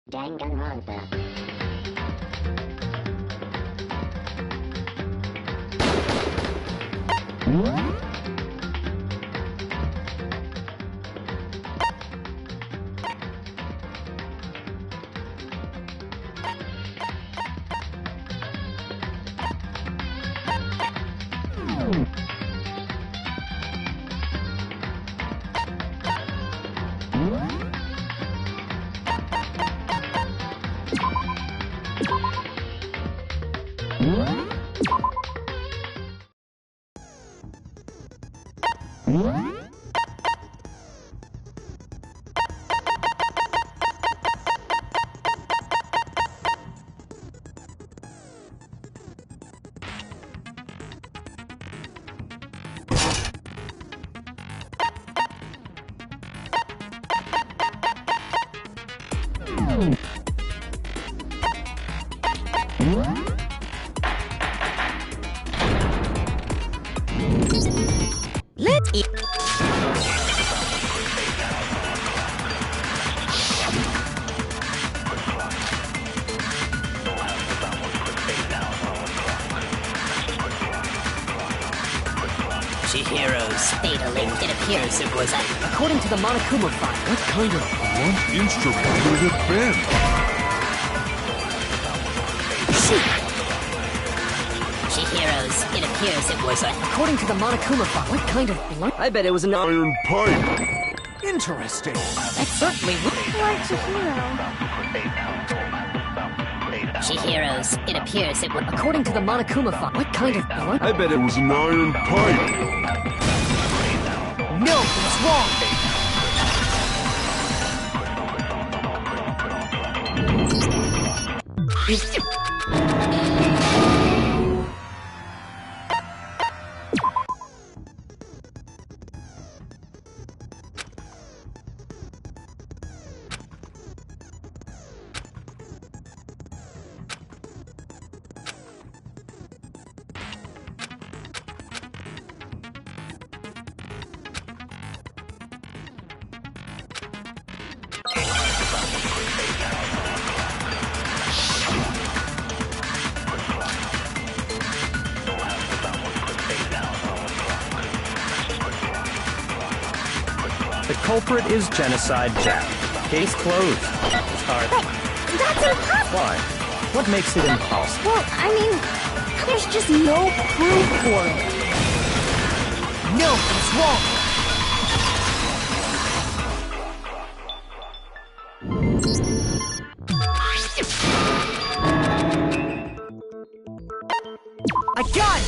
Danganronpa. Let's eat. Chihiro's fatally, it appears it was according to the Monokuma file. What kind of blunt instrument would it have been? Chihiro's, it appears it was according to the Monokuma file. What kind of blunt? I bet it was an Iron pipe. Interesting. That certainly would. Like Chihiro. Chihiro's, it appears it was according to the Monokuma file. What kind of blunt? I bet it was an iron pipe. No, it's wrong. The culprit is Genocide Jack. Case closed. Start. But that's impossible! Why? What makes it impossible? Well, I mean, there's just no proof for it. No, it's wrong. I got it!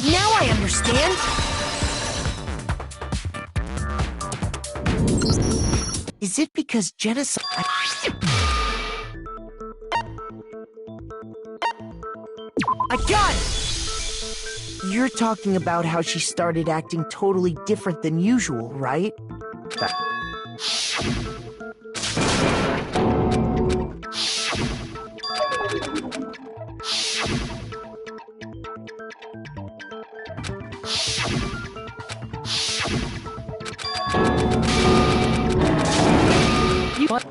Now I understand. Is it because genocide? I got it! You're talking about how she started acting totally different than usual, right? What?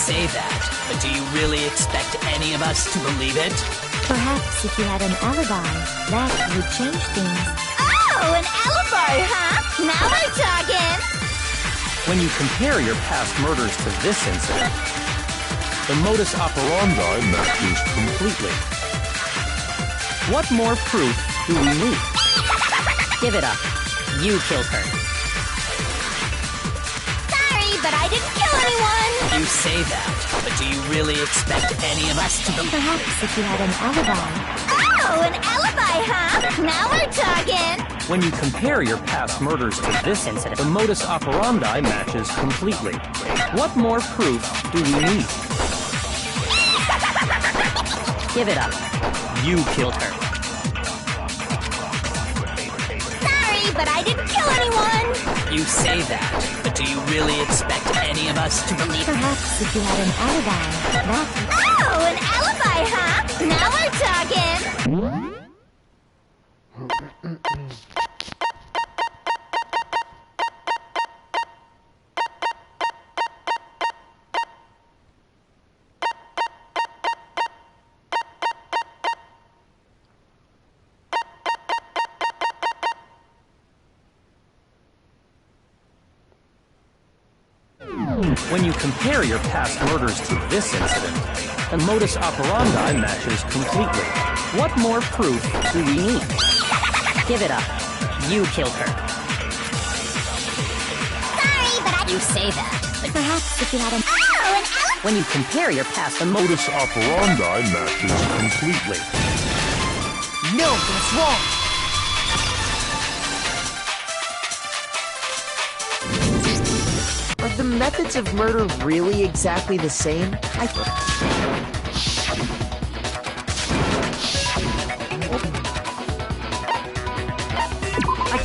say that, but do you really expect any of us to believe it? Perhaps if you had an alibi, that would change things. Oh, an alibi, huh? Now we're talking! When you compare your past murders to this incident, the modus operandi matches completely. What more proof do we need? Give it up. You killed her. Sorry, but I didn't kill anyone! You say that, but do you really expect any of us to believe? Perhaps if you had an alibi. Oh, an alibi, huh? Now we're talking! When you compare your past murders to this incident, the modus operandi matches completely. What more proof do we need? Give it up. You killed her. Sorry, but I didn't kill anyone! You say that, but do you really expect any of us to believe? Perhaps if you had an alibi, that Oh, an alibi, huh? Now we're talking! When you compare your past murders to this incident, the modus operandi matches completely. What more proof do we need? Give it up. You killed her. Sorry, but I... You say that, but perhaps if you had an Oh, an alibi! when you compare your past, the Modus operandi matches completely. No, that's wrong. Are the methods of murder really exactly the same? I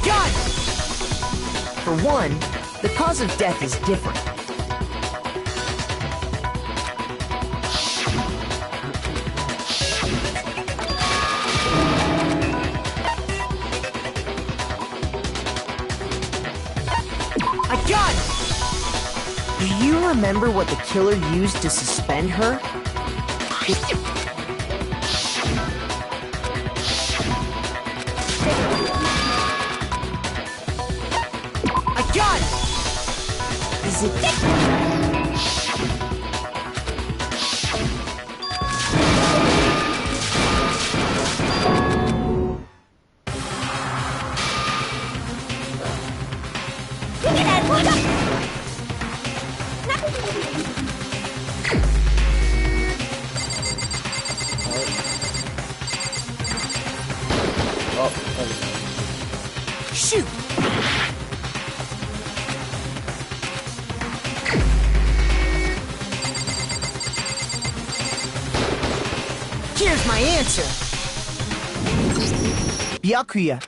got it! For one, the cause of death is different. I got it! Do you remember what the killer used to suspend her? I got it! Is it... Look at that! Look up! Shoot! Here's my answer. Byakuya.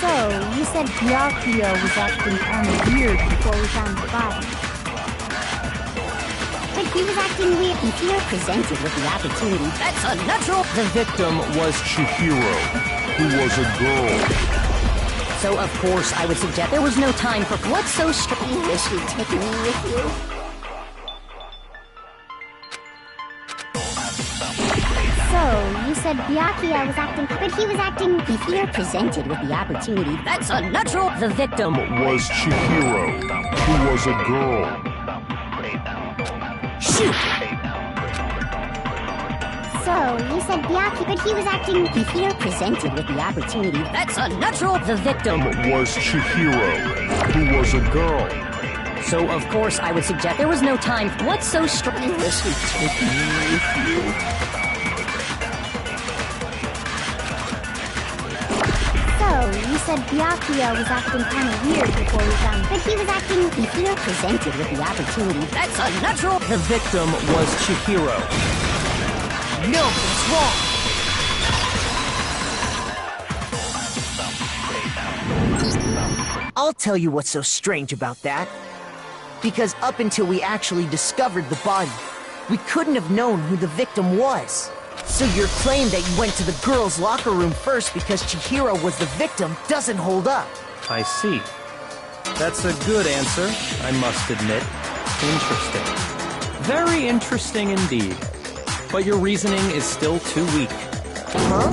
So, you said Byakuya was acting kind of weird before we found the body. But he was acting weird. If you're presented with the opportunity, that's unnatural. The victim was Chihiro, who was a girl. So of course I would suggest there was no time for what's so strange. you wish you'd take me with you. So, you said Byakuya was acting, but he was acting... If you're presented with the opportunity, That's unnatural. The victim Was Chihiro, who was a girl. Shoot! So, you said Byakuya, but he was acting... if you're presented with the opportunity, That's unnatural. The victim Was Chihiro, who was a girl. So, of course, I would suggest there was no time. What's so strange? Unless you take me with you. So, you said Byakuya was acting kind of weird before we found him. But he was acting... If you're presented with the opportunity, that's unnatural. The victim was Chihiro. No, it's wrong. I'll tell you what's so strange about that. Because up until we actually discovered the body, we couldn't have known who the victim was. So your claim that you went to the girls' locker room first because Chihiro was the victim doesn't hold up. I see. That's a good answer, I must admit. Interesting. Very interesting indeed. But your reasoning is still too weak. Huh?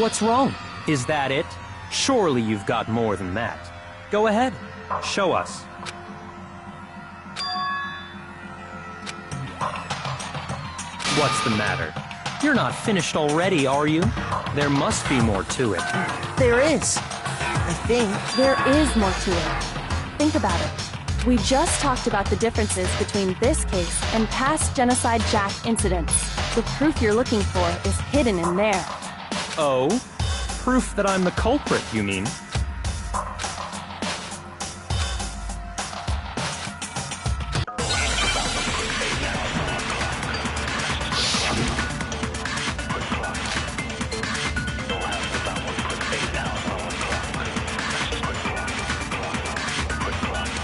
What's wrong? Is that it? Surely you've got more than that. Go ahead. Show us. What's the matter? You're not finished already, are you? There must be more to it. There is. I think. There is more to it. Think about it. We just talked about the differences between this case and past Genocide Jack incidents. The proof you're looking for is hidden in there. Oh? Proof that I'm the culprit, you mean?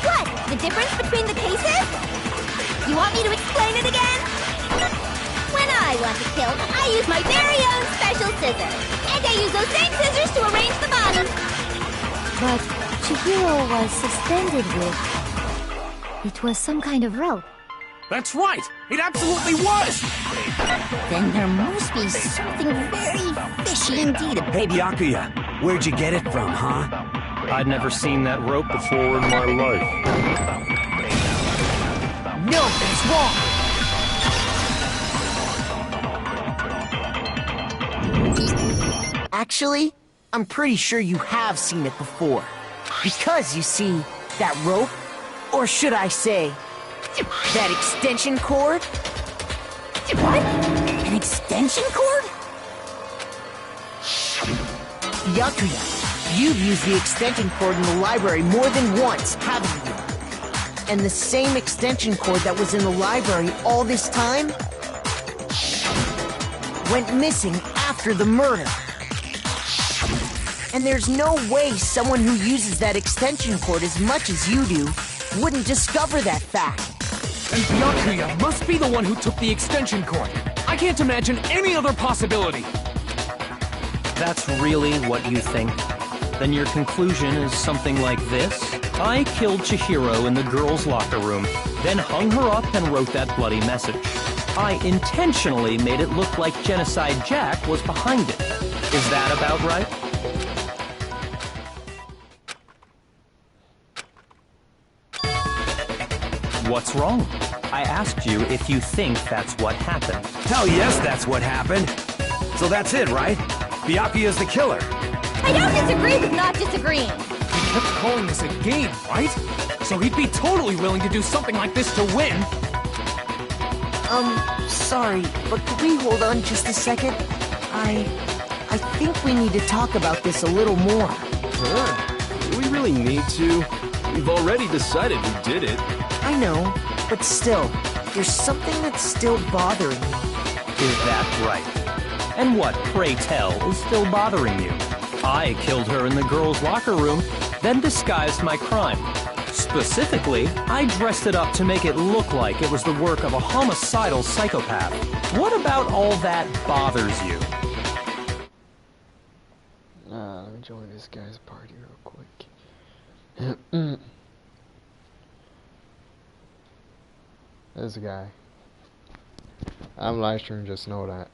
What? The difference between the cases? You want me to explain it again? When I want to kill, I use my very own special scissors. And I use those same scissors to arrange the bodies. But Chihiro was suspended with... It was some kind of rope. That's right! It absolutely was! Then there must be something very fishy indeed. Hey, Byakuya, where'd you get it from, huh? I'd never seen that rope before In my life. No, that's wrong. Actually, I'm pretty sure you have seen it before. Because, you see, that rope, or should I say, that extension cord? What? An extension cord? Byakuya, you've used the extension cord in the library more than once, haven't you? And the same extension cord that was in the library all this time went missing after the murder. And there's no way someone who uses that extension cord as much as you do wouldn't discover that fact. And Byakuya must be the one who took the extension cord. I can't imagine any other possibility. That's really what you think? Then your conclusion is something like this? I killed Chihiro in the girls' locker room, then hung her up and wrote that bloody message. I intentionally made it look like Genocide Jack was behind it. Is that about right? What's wrong? I asked you if you think that's what happened. Hell yes, that's what happened. So that's it, right? Byakuya's the killer. I don't disagree with not disagreeing. He kept calling this a game, right? So he'd be totally willing to do something like this to win. Sorry, but could we hold on just a second? I think we need to talk about this a little more. Do we really need to? We've already decided who did it. I know, but still, there's something that's still bothering me. Is that right? And what, pray tell, is still bothering you? I killed her in the girls' locker room, then disguised my crime. Specifically, I dressed it up to make it look like it was the work of a homicidal psychopath. What about all that bothers you? Let me join this guy's party real quick. This guy. I'm live streaming, just know that.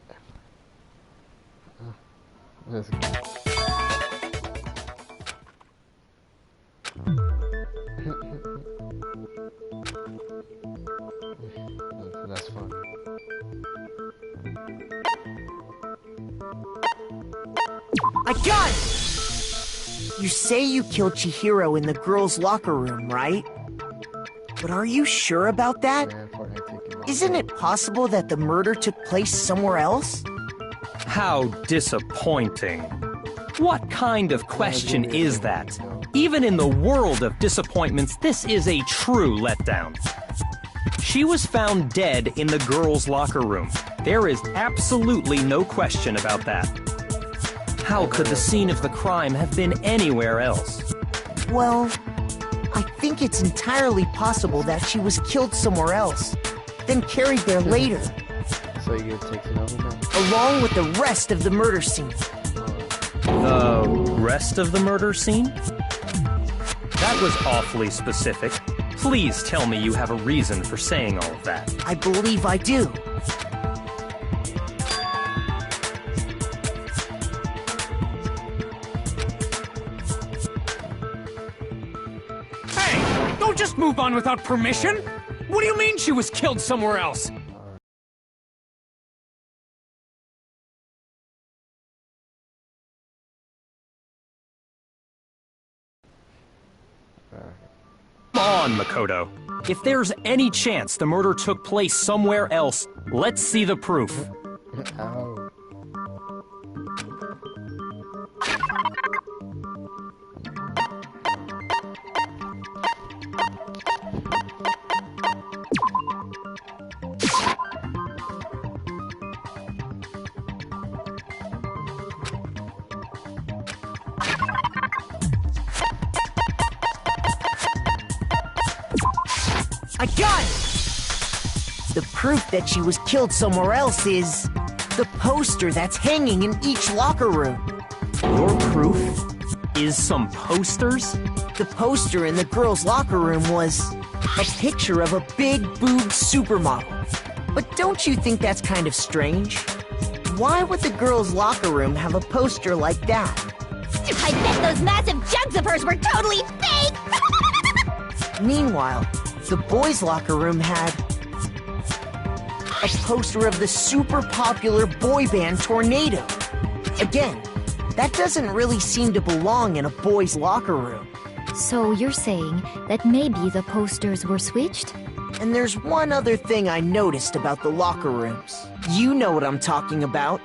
This guy. That's funny. I got it! You say you killed Chihiro in the girls' locker room, right? But are you sure about that? Man, Fortnite taking long. Isn't it possible that the murder took place somewhere else? How disappointing. What kind of question is that? Even in the world of disappointments, this is a true letdown. She was found dead in the girls' locker room. There is absolutely no question about that. How could the scene of the crime have been anywhere else? Well, I think it's entirely possible that she was killed somewhere else, then carried there later, So you take it over now? along with the rest of the murder scene. The rest of the murder scene? That was awfully specific. Please tell me you have a reason for saying all of that. I believe I do. Hey! Don't just move on without permission! What do you mean she was killed somewhere else? Come on, Makoto. If there's any chance the murder took place somewhere else, let's see the proof. Ow. I got it! The proof that she was killed somewhere else is the poster that's hanging in each locker room. Your proof is some posters? The poster in the girls' locker room was a picture of a big boobed supermodel. But don't you think that's kind of strange? Why would the girls' locker room have a poster like that? I bet those massive jugs of hers were totally fake! Meanwhile, the boys' locker room had a poster of the super popular boy band Tornado. Again, that doesn't really seem to belong in a boys' locker room. So you're saying that maybe the posters were switched? And there's one other thing I noticed about the locker rooms. You know what I'm talking about,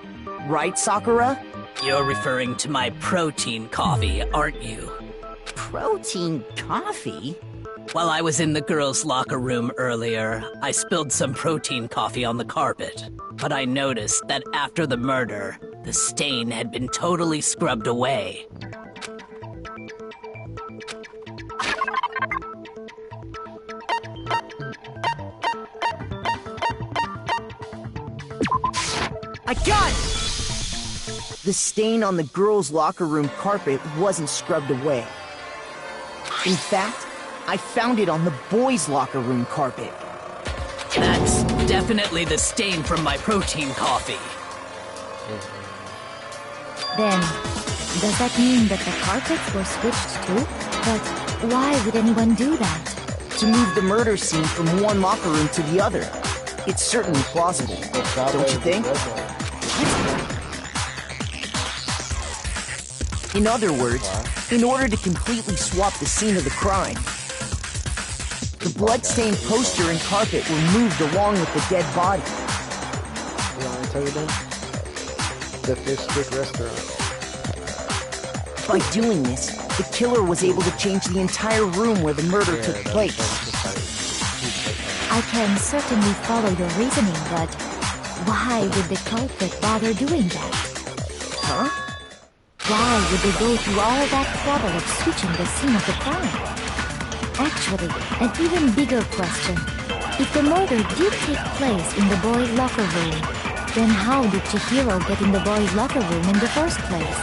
right, Sakura? You're referring to my protein coffee, aren't you? Protein coffee? While I was in the girls' locker room earlier, I spilled some protein coffee on the carpet. But I noticed that after the murder, the stain had been totally scrubbed away. I got it! The stain on the girls' locker room carpet wasn't scrubbed away. In fact, I found it on the boys' locker room carpet. That's definitely the stain from my protein coffee. Then, does that mean that the carpets were switched too? But why would anyone do that? To move the murder scene from one locker room to the other. It's certainly plausible, don't you think? In other words, in order to completely swap the scene of the crime, the blood-stained poster and carpet were moved along with the dead body. You want me to tell you then? The Fish Stick Restaurant. By doing this, the killer was able to change the entire room where the murder took place. I can certainly follow your reasoning, but why would the culprit bother doing that? Huh? Why would they go through all that trouble of switching the scene of the crime? Actually, an even bigger question. If the murder did take place in the boys' locker room, then how did Chihiro get in the boys' locker room in the first place?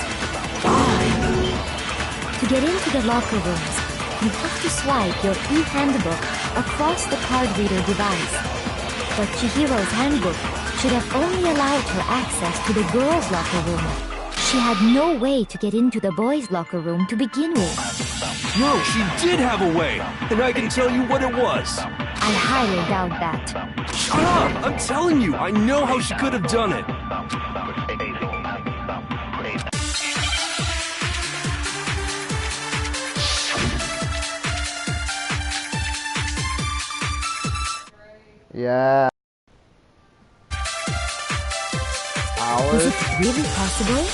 To get into the locker rooms, you have to swipe your e-handbook across the card reader device. But Chihiro's handbook should have only allowed her access to the girls' locker room. She had no way to get into the boys' locker room to begin with. No, she did have a way, and I can tell you what it was. I highly doubt that. Shut up! I'm telling you, I know how she could have done it. Yeah. Is Hours. it really possible?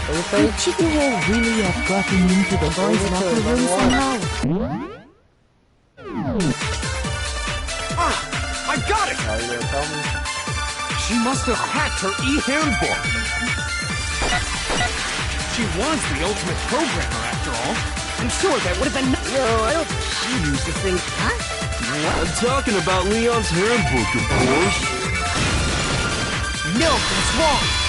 Could Anything? Chihiro really have gotten into the boys' locker room somehow? I got it! Are you gonna tell me? She must have hacked her e-handbook. She was the ultimate programmer, after all. I'm sure that would have been... No, I don't use the thing. Huh? I'm talking about Leon's handbook, of course. No, that's wrong.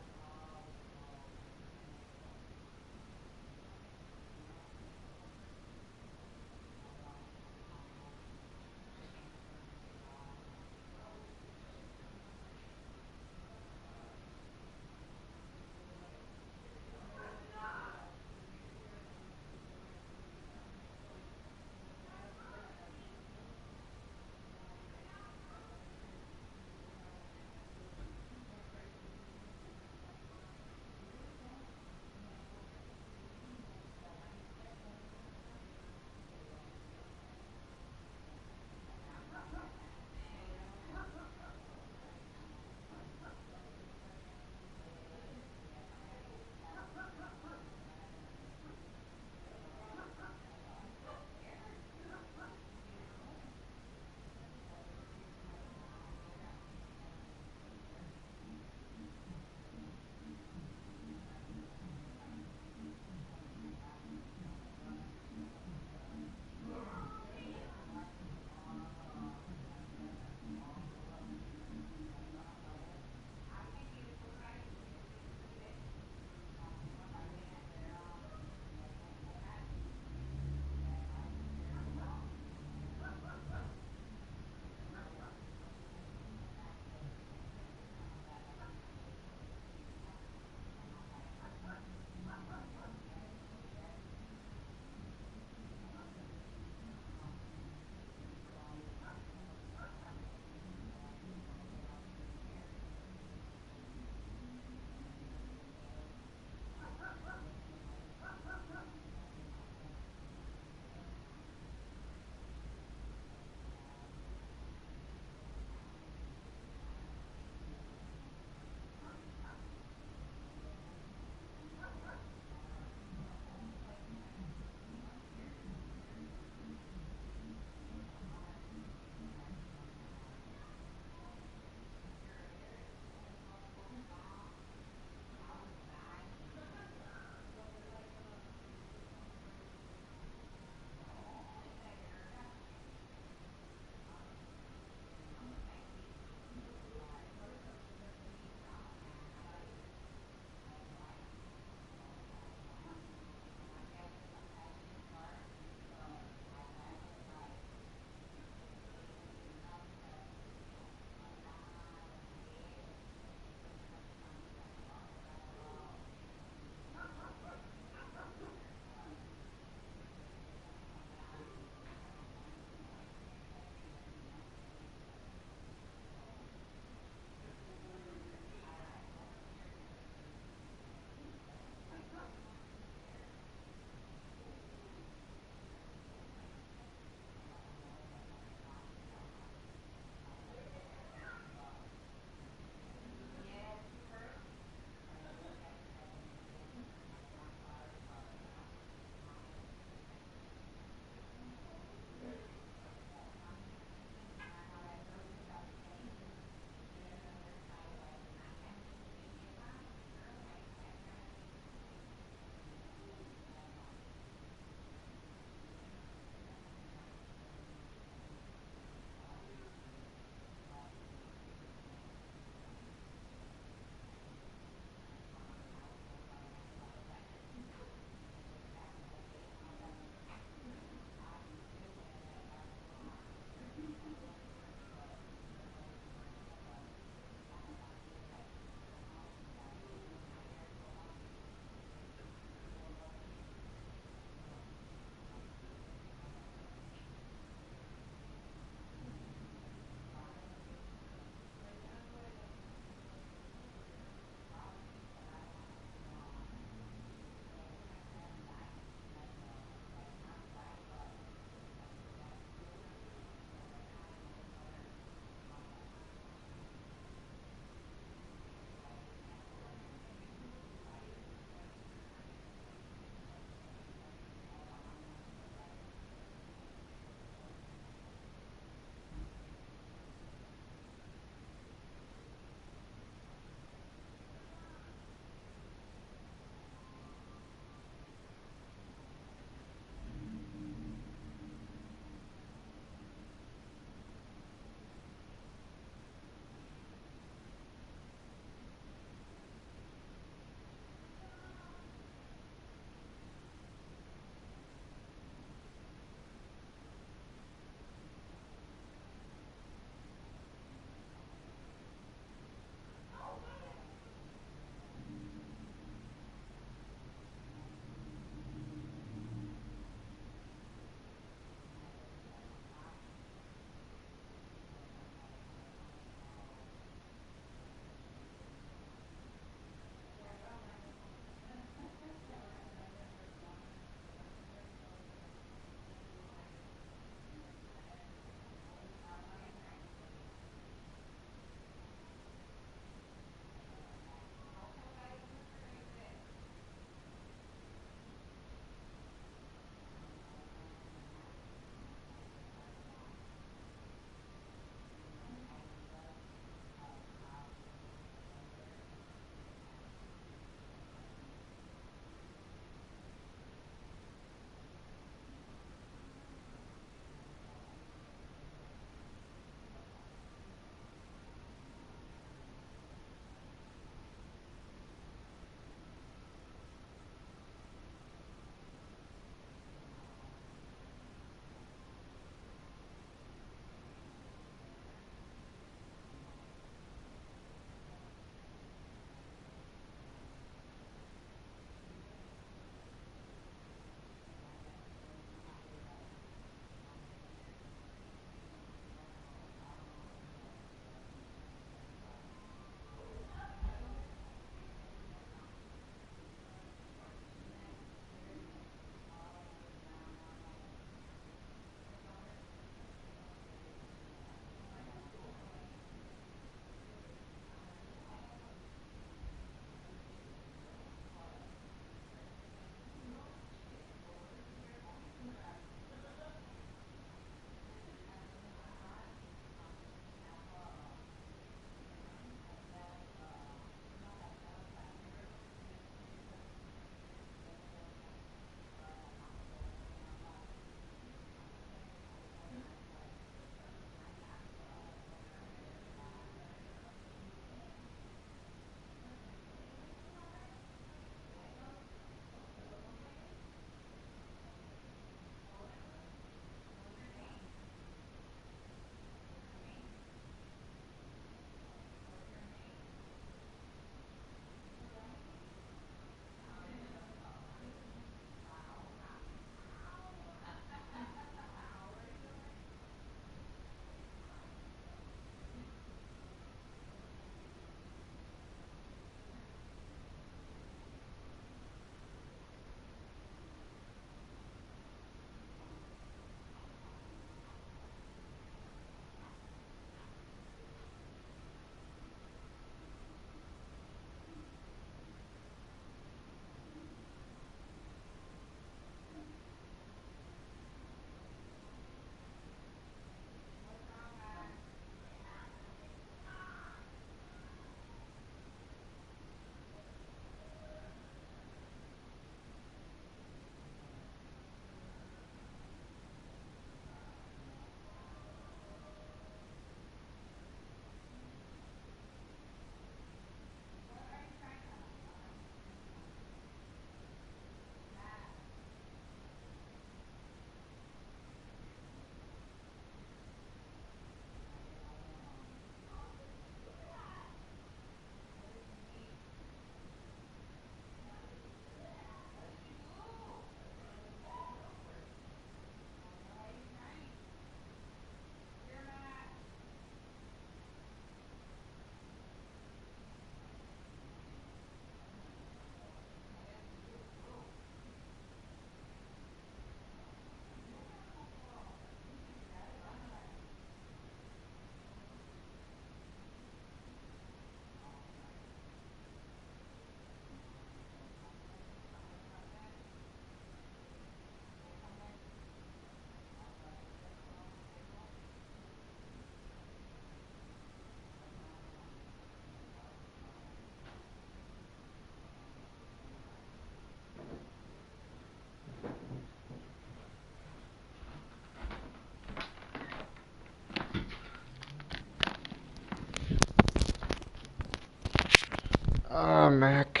Mac.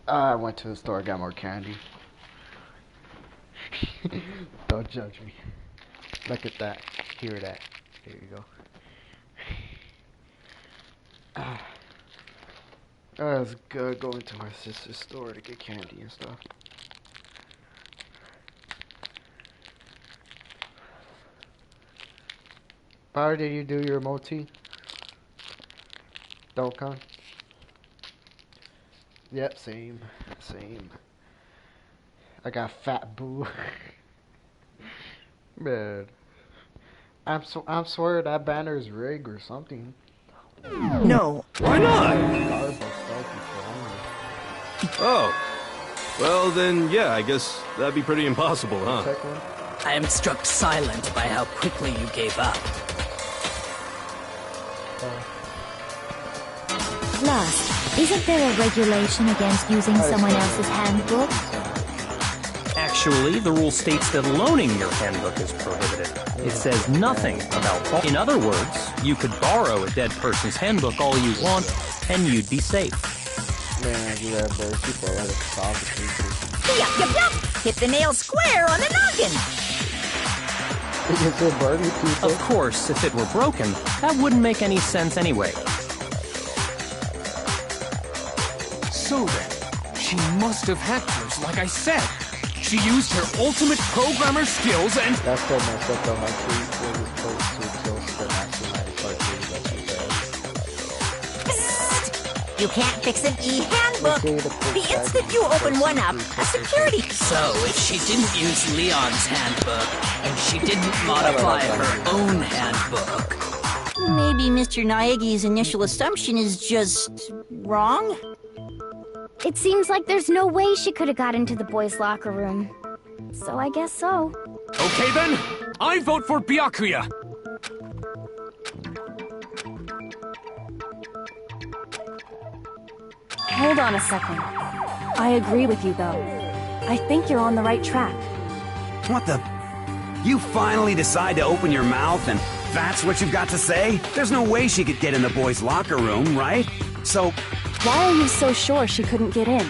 I went to the store, got more candy. Don't judge me. Look at that. Hear that. Here you go. It was good going to my sister's store to get candy and stuff. How did you do your moti? Dokkan? Yep, same. I got fat boo. Man. I'm swear that banner's rigged or something. No. Why not? Oh. Well, then, yeah, I guess that'd be pretty impossible, huh? I am struck silent by how quickly you gave up. Last, isn't there a regulation against using someone else's handbook? Actually, the rule states that loaning your handbook is prohibited. It says nothing about... In other words, you could borrow a dead person's handbook all you want, and you'd be safe. Man, you have those people like a Yup. Hit the nail square on the noggin. Of course, if it were broken, that wouldn't make any sense anyway. So then, she must have hacked hers, like I said. She used her ultimate programmer skills and... That's so messed up though, how she was supposed to kill the maximized You can't fix an e-handbook. The instant you open one up, a security... So, if she didn't use Leon's handbook, and she didn't modify her own handbook... Maybe Mr. Naegi's initial assumption is just... wrong? It seems like there's no way she could have got into the boys' locker room. So I guess so. Okay then, I vote for Byakuya. Hold on a second. I agree with you, though. I think you're on the right track. What the... You finally decide to open your mouth and that's what you've got to say? There's no way she could get in the boys' locker room, right? So... Why are you so sure she couldn't get in?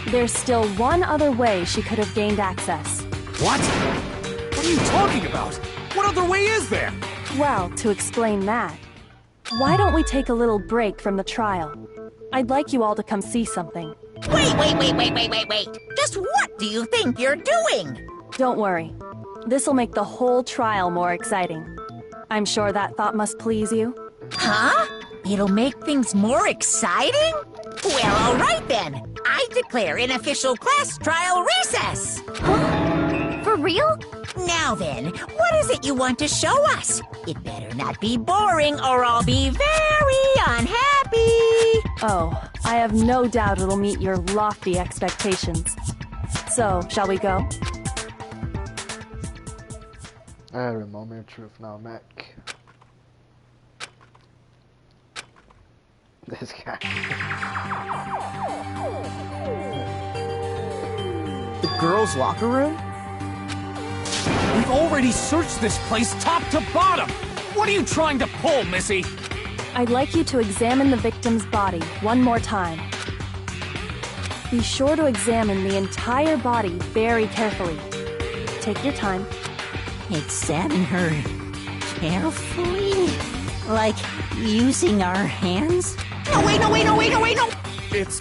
There's still one other way she could have gained access. What? What are you talking about? What other way is there? Well, to explain that, why don't we take a little break from the trial? I'd like you all to come see something. Wait. Just what do you think you're doing? Don't worry. This'll make the whole trial more exciting. I'm sure that thought must please you. Huh? It'll make things more exciting? Well, all right then. I declare an official class trial recess. Huh? For real? Now then, what is it you want to show us? It better not be boring or I'll be very unhappy. Oh, I have no doubt it'll meet your lofty expectations. So, shall we go? I have a moment of truth now, Mac. This guy. The girls' locker room? We've already searched this place top to bottom! What are you trying to pull, Missy? I'd like you to examine the victim's body one more time. Be sure to examine the entire body very carefully. Take your time. Examine her carefully? Like using our hands? No, wait. It's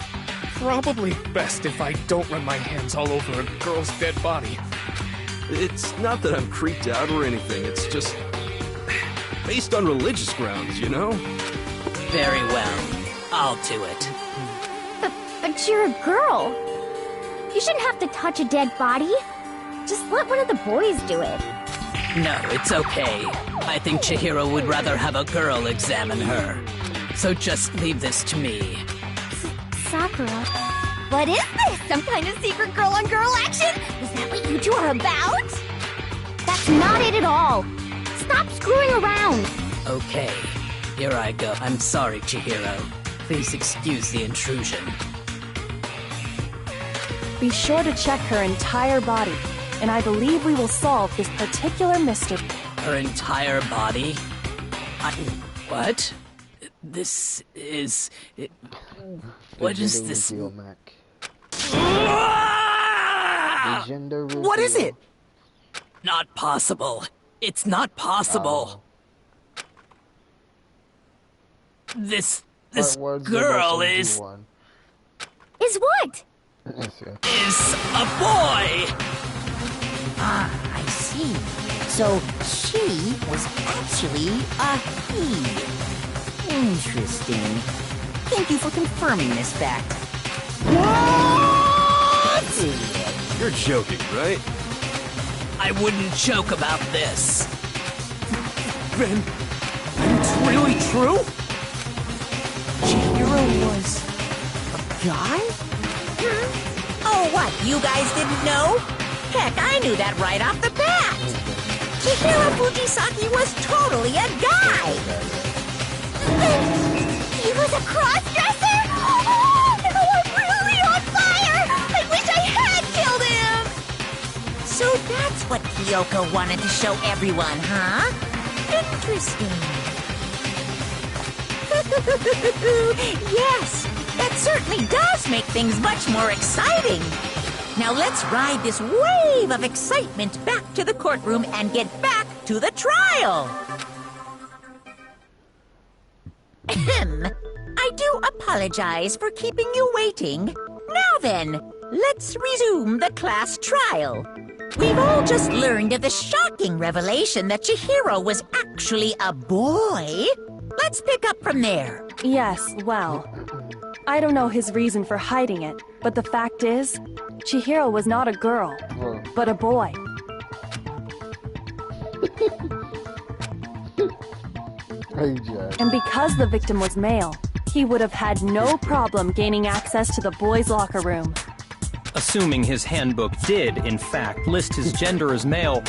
probably best if I don't run my hands all over a girl's dead body. It's not that I'm creeped out or anything, it's just... based on religious grounds, you know? Very well. I'll do it. But you're a girl. You shouldn't have to touch a dead body. Just let one of the boys do it. No, it's okay. I think Chihiro would rather have a girl examine her. So just leave this to me. Sakura. What is this? Some kind of secret girl-on-girl action? Is that what you two are about? That's not it at all. Stop screwing around. Okay, here I go. I'm sorry, Chihiro. Please excuse the intrusion. Be sure to check her entire body, and I believe we will solve this particular mystery. Her entire body? What? This is... What is this? What is it? Not possible. It's not possible. This girl is what? is a boy! Ah, I see. So she was actually a he. Interesting. Thank you for confirming this fact. What? You're joking, right? I wouldn't joke about this. Then it's really true? Chihiro was a guy? Oh, what? You guys didn't know? Heck, I knew that right off the bat. Chihiro Fujisaki was totally a guy. He was a cross-dresser? Oh, I'm really on fire! I wish I had killed him! So that's what Kyoko wanted to show everyone, huh? Interesting. Yes, that certainly does make things much more exciting. Now let's ride this wave of excitement back to the courtroom and get back to the trial. Ahem. I do apologize for keeping you waiting. Now then, let's resume the class trial. We've all just learned of the shocking revelation that Chihiro was actually a boy. Let's pick up from there. Yes, well, I don't know his reason for hiding it, but the fact is, Chihiro was not a girl, but a boy. And because the victim was male, he would have had no problem gaining access to the boys' locker room. Assuming his handbook did, in fact, list his gender as male,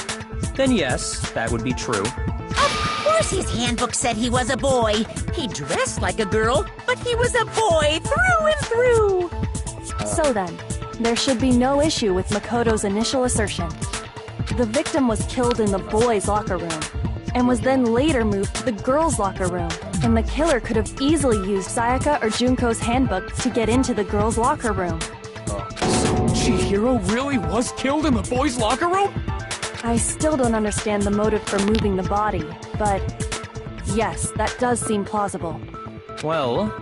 then yes, that would be true. Of course his handbook said he was a boy. He dressed like a girl, but he was a boy through and through. So then, there should be no issue with Makoto's initial assertion. The victim was killed in the boys' locker room, and was then later moved to the girls' locker room, and the killer could have easily used Sayaka or Junko's handbook to get into the girls' locker room. Chihiro really was killed in the boys' locker room? I still don't understand the motive for moving the body, but yes, that does seem plausible. Well,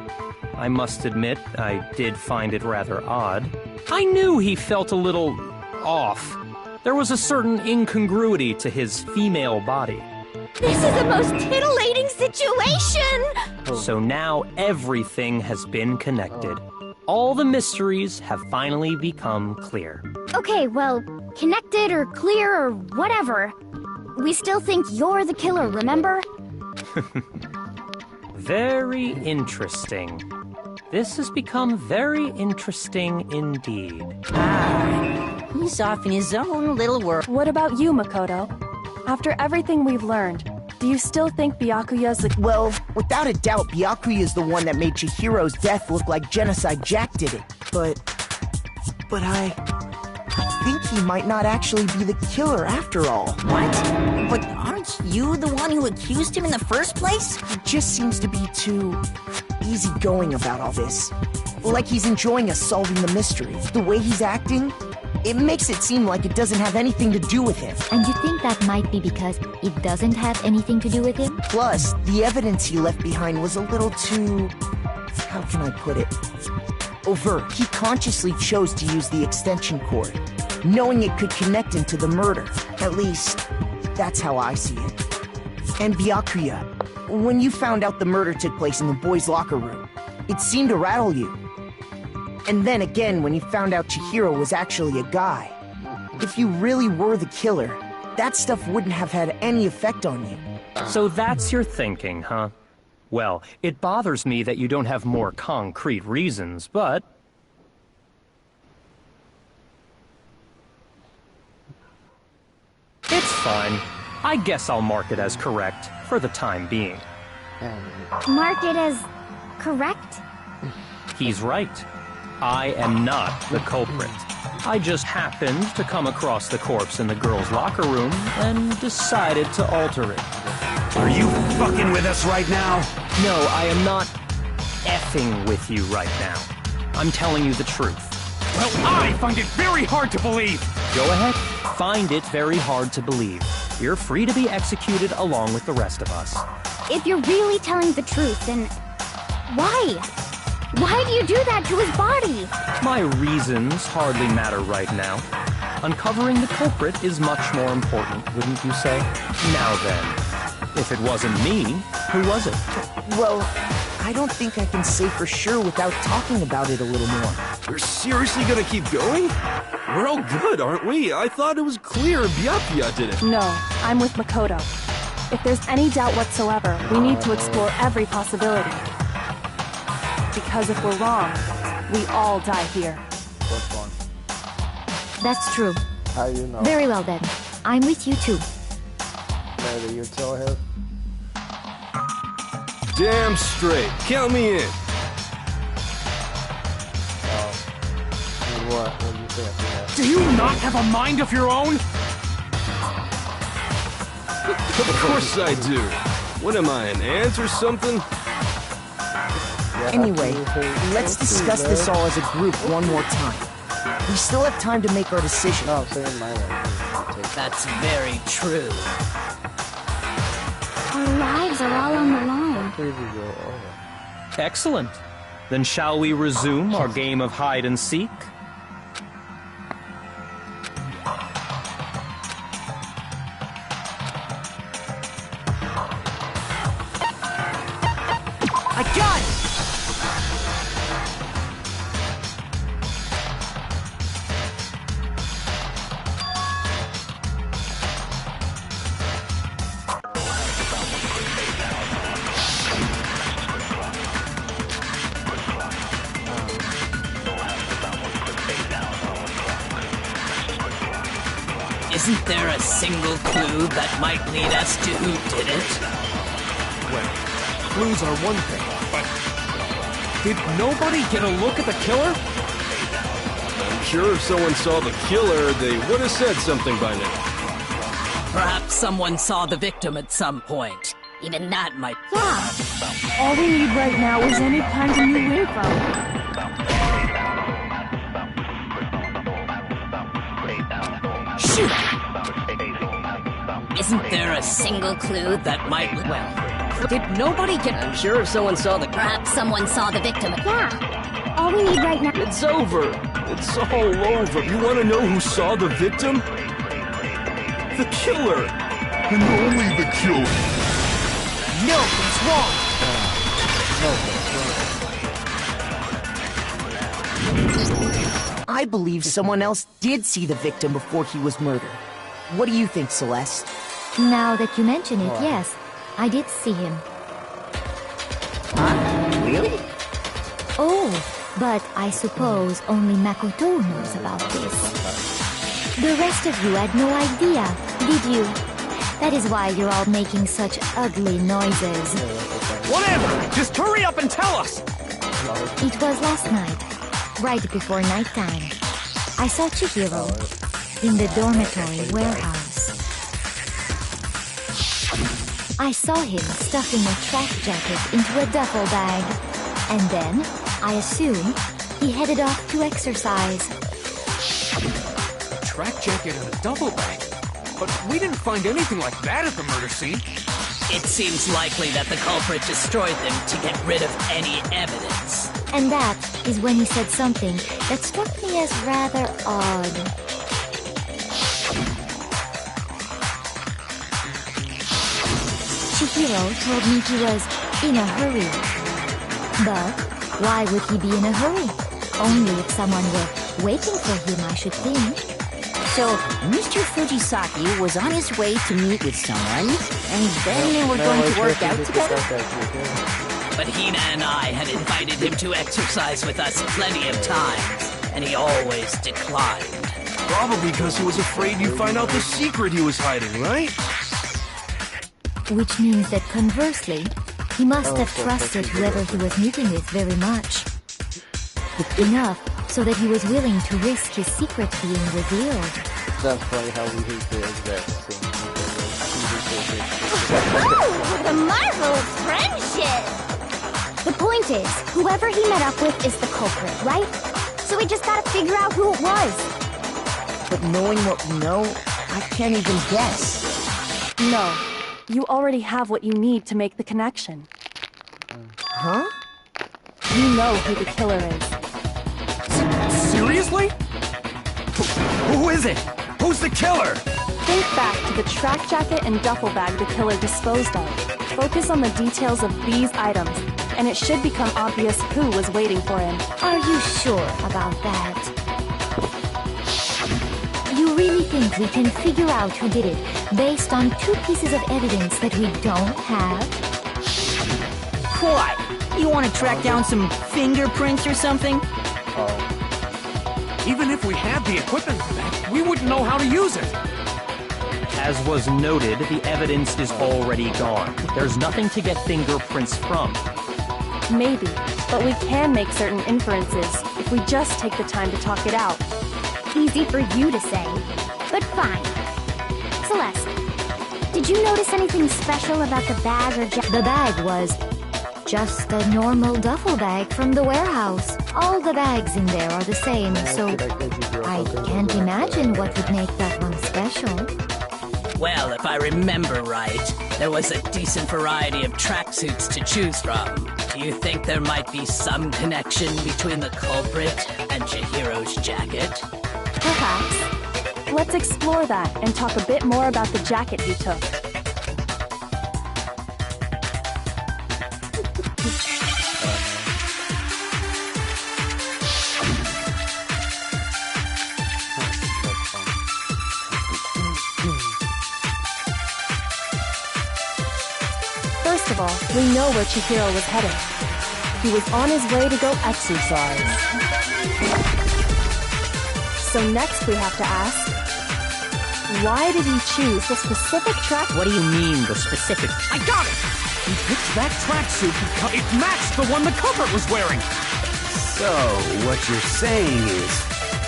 I must admit, I did find it rather odd. I knew he felt a little off. There was a certain incongruity to his female body. This is the most titillating situation! So now everything has been connected. All the mysteries have finally become clear. Okay, well, connected or clear or whatever. We still think you're the killer, remember? Very interesting. This has become very interesting indeed. He's off in his own little world. What about you, Makoto? After everything we've learned, do you still think Byakuya's the... Well, without a doubt, Byakuya's the one that made Chihiro's death look like Genocide Jack did it. But I think he might not actually be the killer after all. What? But aren't you the one who accused him in the first place? He just seems to be too easygoing about all this. Like he's enjoying us solving the mystery. The way he's acting, it makes it seem like it doesn't have anything to do with him. And you think that might be because it doesn't have anything to do with him? Plus, the evidence he left behind was a little too... how can I put it? Overt. He consciously chose to use the extension cord, knowing it could connect him to the murder. At least, that's how I see it. And Byakuya, when you found out the murder took place in the boys' locker room, it seemed to rattle you. And then again, when you found out Chihiro was actually a guy. If you really were the killer, that stuff wouldn't have had any effect on you. So that's your thinking, huh? Well, it bothers me that you don't have more concrete reasons, but... it's fine. I guess I'll mark it as correct, for the time being. Mark it as correct? He's right. I am not the culprit. I just happened to come across the corpse in the girls' locker room and decided to alter it. Are you fucking with us right now? No, I am not effing with you right now. I'm telling you the truth. Well, I find it very hard to believe. Go ahead, find it very hard to believe. You're free to be executed along with the rest of us. If you're really telling the truth, then why? Why do you do that to his body? My reasons hardly matter right now. Uncovering the culprit is much more important, wouldn't you say? Now then, if it wasn't me, who was it? Well, I don't think I can say for sure without talking about it a little more. We're seriously gonna keep going? We're all good, aren't we? I thought it was clear Byakuya did it. No, I'm with Makoto. If there's any doubt whatsoever, we need to explore every possibility. Because if we're wrong, we all die here. Which one? That's true. How you know? Very well then. I'm with you too. Maybe you tell her. Damn straight. Count me in. What do you think? Do you not have a mind of your own? Of course I do. What am I, an ant or something? Anyway, let's discuss this all as a group one more time. We still have time to make our decision. No, I'm saying my way. That's very true. Our lives are all on the line. Excellent. Then shall we resume our game of hide and seek? I got it! Isn't there a single clue that might lead us to who did it? Well, clues are one thing, but did nobody get a look at the killer? I'm sure if someone saw the killer, they would have said something by now. Perhaps someone saw the victim at some point. Even that might... Yeah. All we need right now is any kind of new info. Shoot! Isn't there a single clue that might... Well, did nobody get... I'm sure if someone saw the... Perhaps someone saw the victim. Yeah. All we need right now... It's over. It's all over. You want to know who saw the victim? The killer. And only the killer. No, he's wrong. I believe someone else did see the victim before he was murdered. What do you think, Celeste? Now that you mention it, yes, I did see him. Really? Oh, but I suppose only Makoto knows about this. The rest of you had no idea, did you? That is why you're all making such ugly noises. Whatever! Just hurry up and tell us! It was last night, right before nighttime. I saw Chihiro in the dormitory warehouse. I saw him stuffing a track jacket into a duffel bag. And then, I assume, he headed off to exercise. A track jacket and a duffel bag? But we didn't find anything like that at the murder scene. It seems likely that the culprit destroyed them to get rid of any evidence. And that is when he said something that struck me as rather odd. Chihiro told me he was in a hurry. But why would he be in a hurry? Only if someone were waiting for him, I should think. So, Mr. Fujisaki was on his way to meet with someone, and then they were going to work out together? But Hina and I had invited him to exercise with us plenty of times, and he always declined. Probably because he was afraid you'd find out the secret he was hiding, right? Which means that conversely, he must have trusted whoever he was meeting with very much. Enough so that he was willing to risk his secret being revealed. That's probably how we hate the exact same people. Oh, the marvelous friendship! The point is, whoever he met up with is the culprit, right? So we just gotta figure out who it was. But knowing what we know, I can't even guess. No. You already have what you need to make the connection. Huh? You know who the killer is. Seriously? Who is it? Who's the killer? Think back to the track jacket and duffel bag the killer disposed of. Focus on the details of these items, and it should become obvious who was waiting for him. Are you sure about that? You really think we can figure out who did it based on 2 pieces of evidence that we don't have? What? You want to track down some fingerprints or something? Even if we had the equipment for that, we wouldn't know how to use it. As was noted, the evidence is already gone. There's nothing to get fingerprints from. Maybe, but we can make certain inferences if we just take the time to talk it out. Easy for you to say, but fine. Celeste, did you notice anything special about the bag or The bag was just a normal duffel bag from the warehouse. All the bags in there are the same, so I can't imagine what would make that one special. Well, if I remember right, there was a decent variety of tracksuits to choose from. Do you think there might be some connection between the culprit and Chihiro's jacket? Perhaps. Let's explore that and talk a bit more about the jacket he took. First of all, we know where Chihiro was headed. He was on his way to go exercise. So next we have to ask, why did he choose the specific track? What do you mean, the specific? I got it! He picked that tracksuit because it matched the one the culprit was wearing. So, what you're saying is,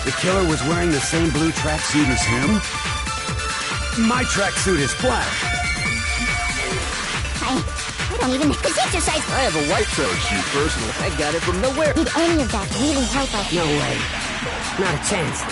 the killer was wearing the same blue tracksuit as him? My tracksuit is black. I don't even have exercise. I have a white tracksuit personally. I got it from nowhere. Did any of that really help us? No way. Not a chance.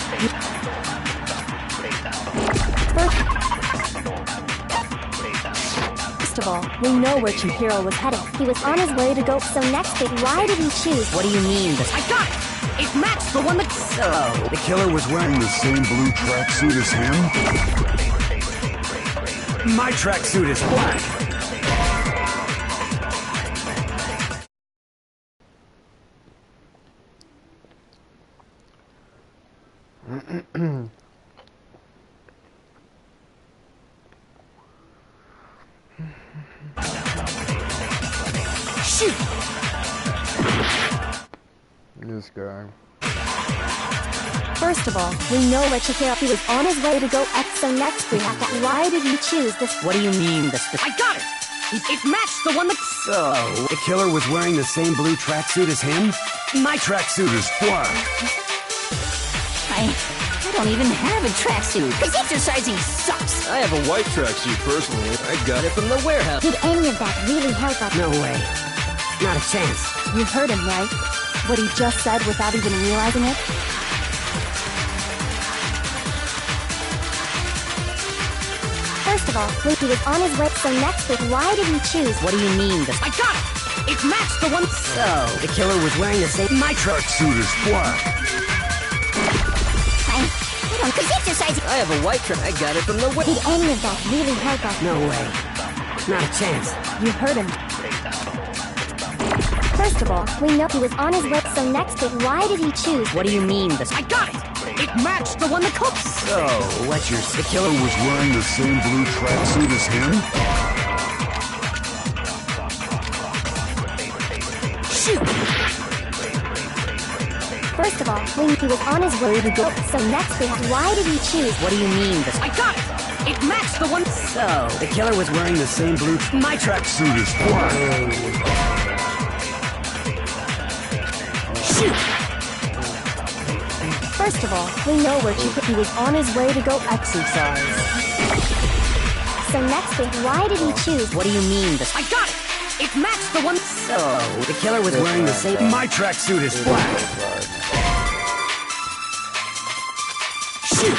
First of all, we know where Chihiro was headed. He was on his way to go, so next bit, why did he choose? What do you mean? I got it! It matched the one that... So... The killer was wearing the same blue tracksuit as him? My tracksuit is black. Shoot! This guy. First of all, we know where Chihiro was on his way to go X, so next we have to... Why did he choose this? What do you mean, the I got it! It matched the one that... So, the killer was wearing the same blue tracksuit as him? My tracksuit is black. I don't even have a tracksuit, because exercising sucks. I have a white tracksuit personally. I got it from the warehouse. Did any of that really help us? No way. Not a chance. You heard him, right? What he just said without even realizing it? First of all, he was on his way, so next bit, why did he choose? What do you mean, the... I got it! It matched the one... So, the killer was wearing the same... My tracksuit is black. I don't, because exercising... I have a white track. I got it from the Did any of that really help us? No way. Not a chance. You heard him. First of all, we know he was on his way, so next bit, why did he choose? What do you mean, the... I got it! It matched the one that cooked. So, what's your... The killer was wearing the same blue tracksuit as him? Shoot! First of all, he was on his way to go, so next bit, why did he choose? What do you mean, the... I got it! It matched the one... So, the killer was wearing the same blue... My tracksuit is black. Shoot! First of all, we know where he was on his way to go exercise. So So next week, why did he choose? What do you mean? I got it! It matched the one. So, the killer was wearing the same. My tracksuit is black. Shoot!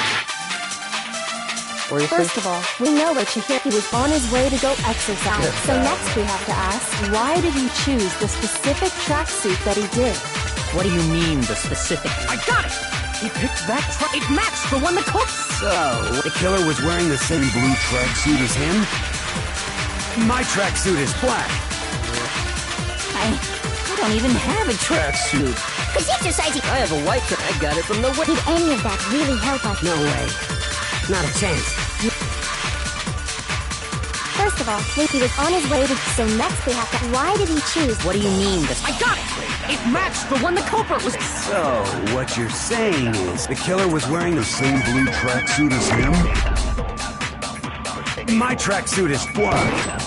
First of all, we know that Chihiro was on his way to go exercise. So next we have to ask, why did he choose the specific tracksuit that he did? What do you mean, the specific? I got it! He picked that track. It matched the one that cooked. So, the killer was wearing the same blue tracksuit as him? My tracksuit is black. I don't even have a tracksuit. Cause exercising. I have a white track. I got it from the. Did any of that really help us? No way. Not a chance. First of all, he was on his way to. So next we have to. Why did he choose? What do you mean? I got it! It matched the one the culprit was. So, what you're saying is the killer was wearing the same blue tracksuit as him? My tracksuit is black.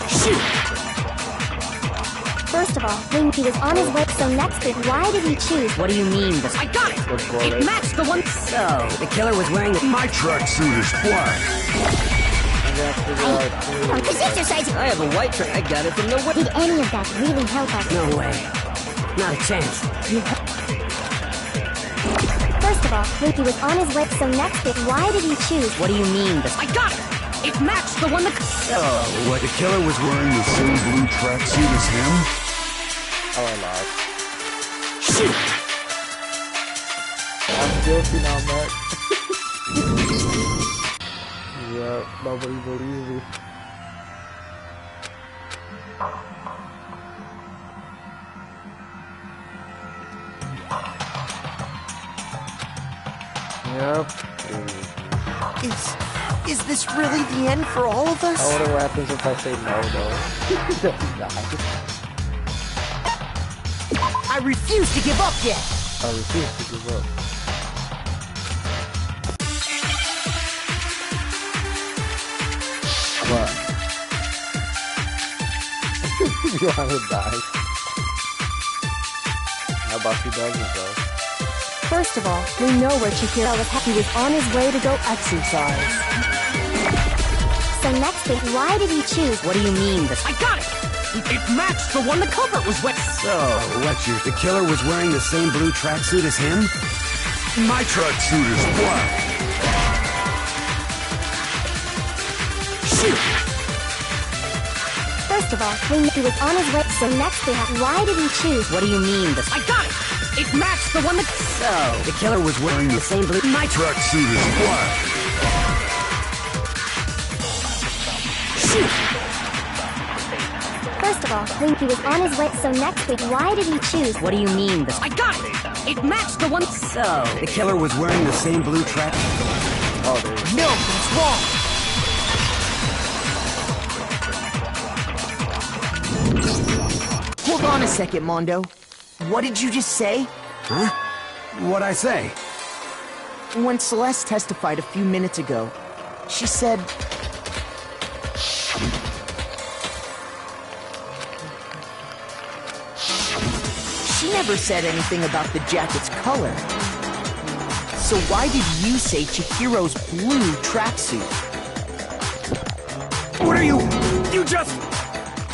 Shoot! First of all, he was on his way. So next week, why did he choose? What do you mean? I got it! It matched the one. So, the killer was wearing the. My tracksuit is black. Cause exercising. I have a white track. I got it from the. Did any of that really help us? No way. Not a chance. First of all, he was on his way. So next week, why did he choose? What do you mean? I got it! It matched the one that. So, What, the killer was wearing the same blue tracksuit as him? Oh, I lied. shoot! I'm guilty now, Mac. Yeah, nobody believes me. Yep. Is this really the end for all of us? I wonder what happens if I say no, though. I refuse to give up yet! I refuse to give up. What? Johanna dies. How about she doesn't, though? First of all, we know where Chihiro was. He was on his way to go exercise. So next week, why did he choose? What do you mean? I got it! It matched the one the culprit was with. So, the killer was wearing the same blue tracksuit as him? My tracksuit is black. Shoot! First of all, he was on his way. So next we have. Why did he choose? What do you mean? I got it! It matched the one that. So, the killer was wearing the same blue. My tracksuit is black. Shoot! First of all, he was on his way. So next week, why did he choose? What do you mean? I got it! It matched the one. So, The killer was wearing the same blue track. Oh, there you no, that's wrong! Hold on a second, Mondo. What did you just say? Huh? What'd I say? When Celeste testified a few minutes ago, she said... She never said anything about the jacket's color. So why did you say Chihiro's blue tracksuit? What are you? You just...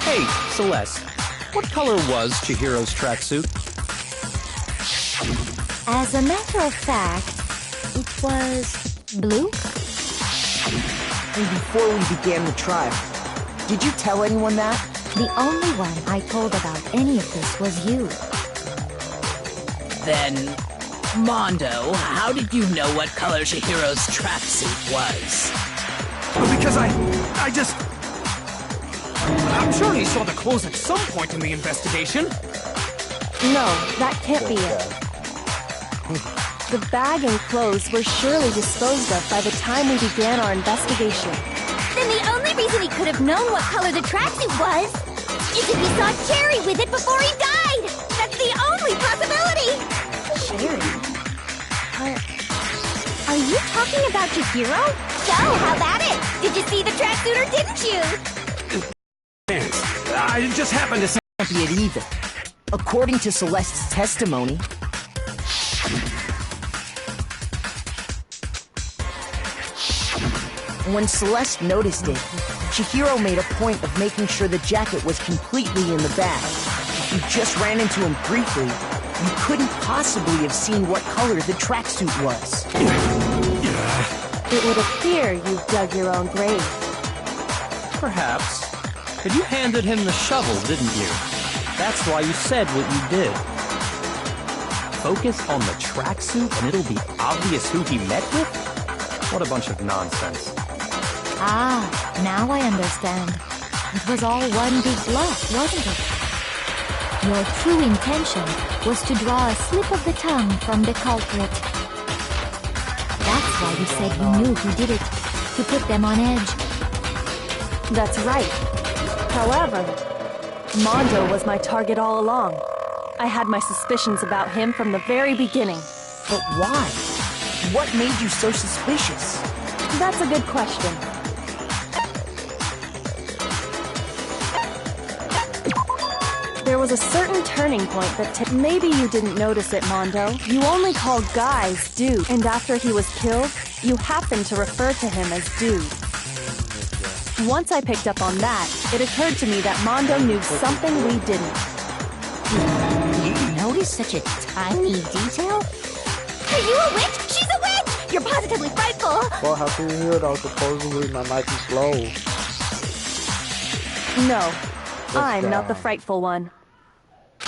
Hey, Celeste. What color was Chihiro's tracksuit? As a matter of fact, it was blue. And before we began the trial, did you tell anyone that? The only one I told about any of this was you. Then, Mondo, how did you know what color Chihiro's tracksuit was? Because I just... I'm sure he saw the clothes at some point in the investigation. No, that can't be it. The bag and clothes were surely disposed of by the time we began our investigation. Then the only reason he could have known what color the tracksuit was is if he saw Cherry with it before he died. That's the only possibility. Cherry? Are you talking about Chihiro? So, how about it? Did you see the tracksuit or didn't you? I just happened to say... Can't be it either. According to Celeste's testimony, When Celeste noticed it, Chihiro made a point of making sure the jacket was completely in the bag. If you just ran into him briefly, you couldn't possibly have seen what color the tracksuit was. It would appear you've dug your own grave. Perhaps. But you handed him the shovel, didn't you? That's why you said what you did. Focus on the tracksuit and it'll be obvious who he met with? What a bunch of nonsense. Ah, now I understand. It was all one big bluff, wasn't it? Your true intention was to draw a slip of the tongue from the culprit. That's why you said you knew who did it, to put them on edge. That's right. However, Mondo was my target all along. I had my suspicions about him from the very beginning. But why? What made you so suspicious? That's a good question. There was a certain turning point that maybe you didn't notice it, Mondo. You only called guys dude, and after he was killed, you happened to refer to him as dude. Once I picked up on that, it occurred to me that Mondo knew something we didn't. You noticed such a tiny detail? Are you a witch? She's a witch! You're positively frightful! Well, how can you hear it? I was supposedly my mic is slow. No, I'm not the frightful one.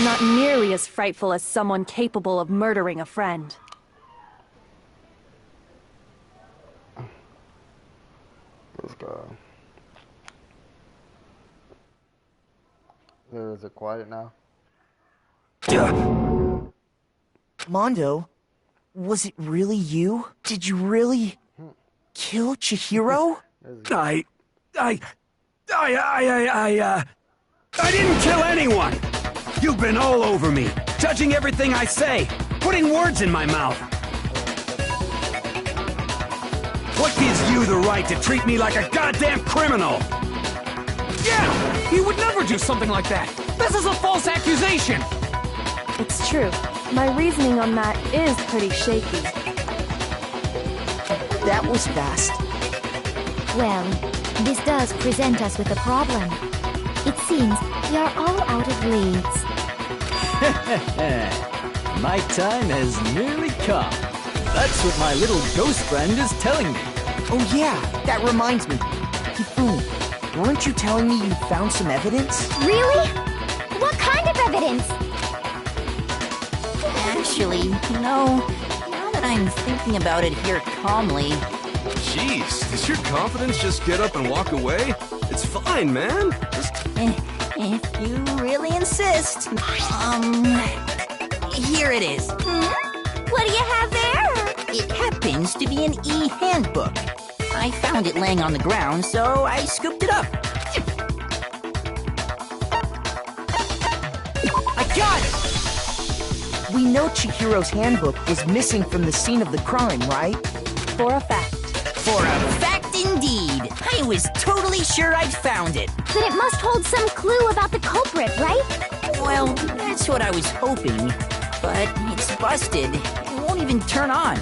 Not nearly as frightful as someone capable of murdering a friend. Let's go. Is it quiet now? Mondo, was it really you? Did you really kill Chihiro? I didn't kill anyone! You've been all over me, judging everything I say, putting words in my mouth. What gives you the right to treat me like a goddamn criminal? Yeah! He would never do something like that! This is a false accusation! It's true. My reasoning on that is pretty shaky. That was fast. Well, this does present us with a problem. It seems we are all out of leads. My time has nearly come. That's what my little ghost friend is telling me. Oh yeah, that reminds me. Hifumi, weren't you telling me you found some evidence? Really? What kind of evidence? Actually, you know, now that I'm thinking about it here calmly... Jeez, does your confidence just get up and walk away? It's fine, man. Just... If you really insist. Here it is. What do you have there? It happens to be an e-handbook. I found it laying on the ground, so I scooped it up. I got it! We know Chihiro's handbook was missing from the scene of the crime, right? For a fact. For a fact indeed. I was totally sure I'd found it. Then it must hold some clue about the culprit, right? Well, that's what I was hoping. But it's busted. It won't even turn on.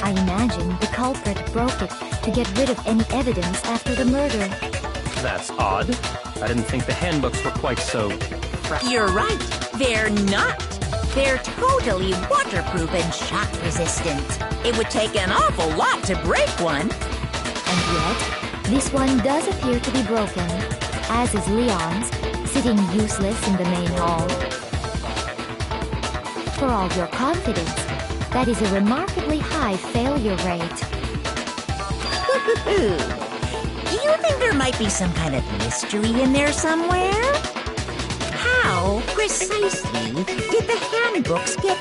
I imagine the culprit broke it to get rid of any evidence after the murder. That's odd. I didn't think the handbooks were quite so... You're right. They're not. They're totally waterproof and shock resistant. It would take an awful lot to break one. And yet, this one does appear to be broken, as is Leon's, sitting useless in the main hall. For all your confidence, that is a remarkably high failure rate. Do you think there might be some kind of mystery in there somewhere? How precisely did the handbooks get...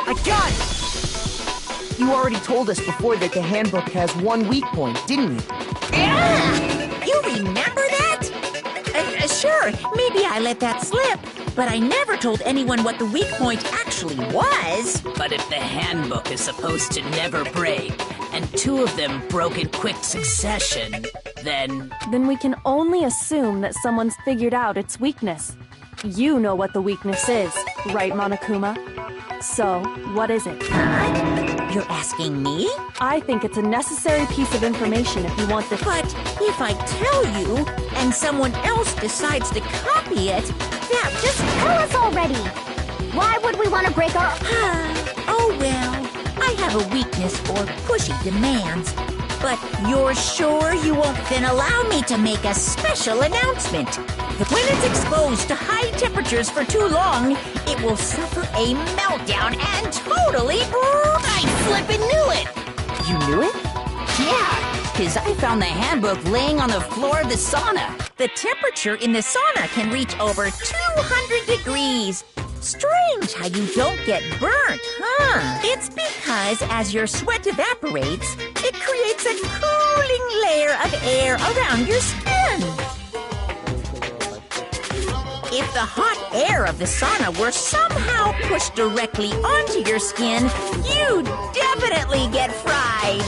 I got it! You already told us before that the handbook has one weak point, didn't you? You remember that? Sure, maybe I let that slip. But I never told anyone what the weak point actually was. But if the handbook is supposed to never break, and two of them broke in quick succession, then... Then we can only assume that someone's figured out its weakness. You know what the weakness is. Right, Monokuma? So, what is it? You're asking me? I think it's a necessary piece of information if you want the... But if I tell you, and someone else decides to copy it, that Just tell us already! Why would we want to break our... Oh well, I have a weakness for pushy demands. But you're sure you won't then allow me to make a special announcement? When it's exposed to high temperatures for too long, it will suffer a meltdown and totally... I flippin' knew it! You knew it? Yeah, because I found the handbook laying on the floor of the sauna. The temperature in the sauna can reach over 200 degrees. Strange how you don't get burnt, huh? It's because as your sweat evaporates, it creates a cooling layer of air around your skin. If the hot air of the sauna were somehow pushed directly onto your skin, you'd definitely get fried.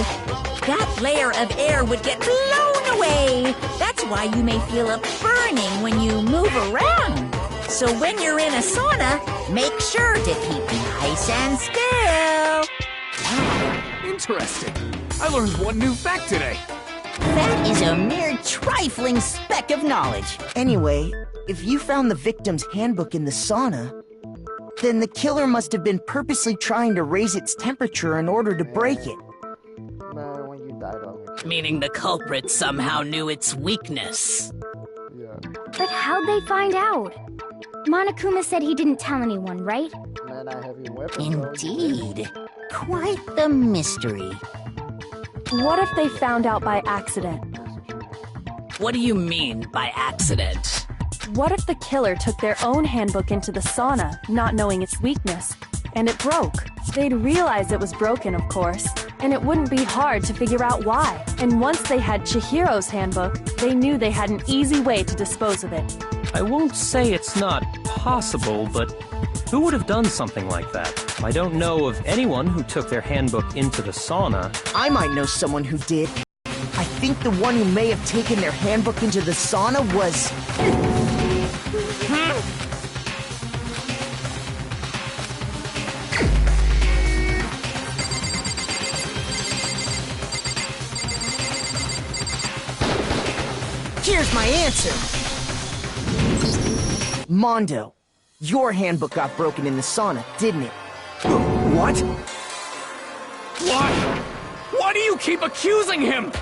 That layer of air would get blown away. That's why you may feel a burning when you move around. So when you're in a sauna, make sure to keep nice and still. Interesting. I learned one new fact today. That is a mere trifling speck of knowledge. Anyway, if you found the victim's handbook in the sauna, then the killer must have been purposely trying to raise its temperature in order to break it. Man, when you die, don't Meaning the culprit somehow knew its weakness. Yeah. But how'd they find out? Monokuma said he didn't tell anyone, right? Man, I have your weapon. Indeed. Quite the mystery. What if they found out by accident? What do you mean by accident? What if the killer took their own handbook into the sauna, not knowing its weakness, and it broke? They'd realize it was broken, of course, and it wouldn't be hard to figure out why. And once they had Chihiro's handbook, they knew they had an easy way to dispose of it. I won't say it's not possible, but who would have done something like that? I don't know of anyone who took their handbook into the sauna. I might know someone who did. I think the one who may have taken their handbook into the sauna was... Here's my answer. Mondo, your handbook got broken in the sauna, didn't it? What? Why? Why do you keep accusing him?